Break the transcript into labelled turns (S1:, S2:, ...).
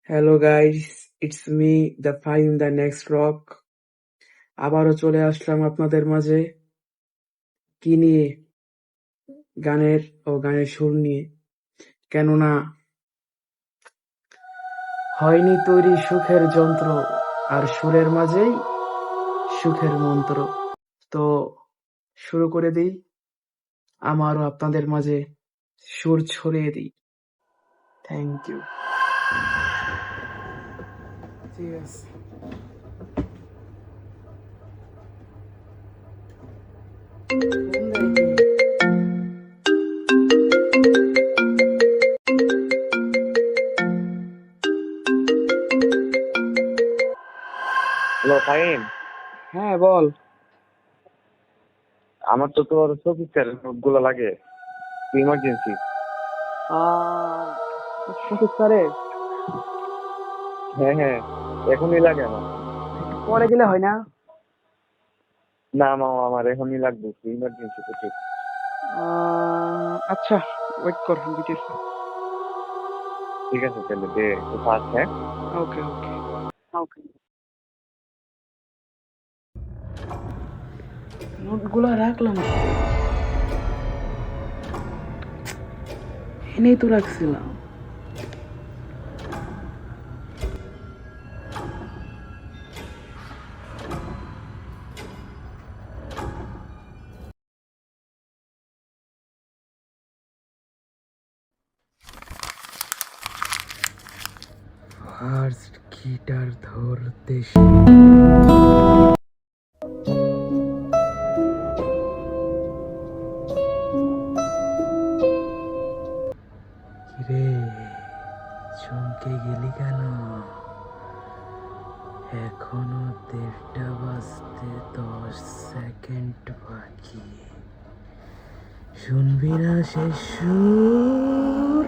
S1: Hello guys, it's me the five in the next rock. আবারও চলে আসলাম আপনাদের মাঝে। কি নিয়ে? গানের সুর নিয়ে। কেননা হয়নি তৈরি সুখের যন্ত্র, আর সুরের মাঝেই সুখের মন্ত্র। তো শুরু করে দিই, আমারও আপনাদের মাঝে সুর ছড়িয়ে দিই। Thank you. ঠিক আছে।
S2: হ্যালো ফাহিম,
S1: হ্যাঁ বল।
S2: আমার তো তোর শফিক স্যারের নোটগুলো লাগে, ইমার্জেন্সি।
S1: শফিক স্যারের
S2: হ্যাঁ, এখনই লাগে আমার।
S1: পরে দিলে হয় না?
S2: না মামা, আমার এখনই লাগবে, ইমার্জেন্সি প্রচুর।
S1: আচ্ছা, ওয়েট কর, দিতেছি।
S2: ঠিক আছে, তাহলে দে একটু ফাস্ট। হ্যাঁ,
S1: ওকে ওকে ওকে। নোটগুলো রাখলাম, এনেই তো রাখছিলাম। ফার্স্ট গিটার ধরতে রে, চমকে গেলি কেন? এখনো 1:30 বাজতে 10 সেকেন্ড বাকি। শুনবি না শেষ সুর?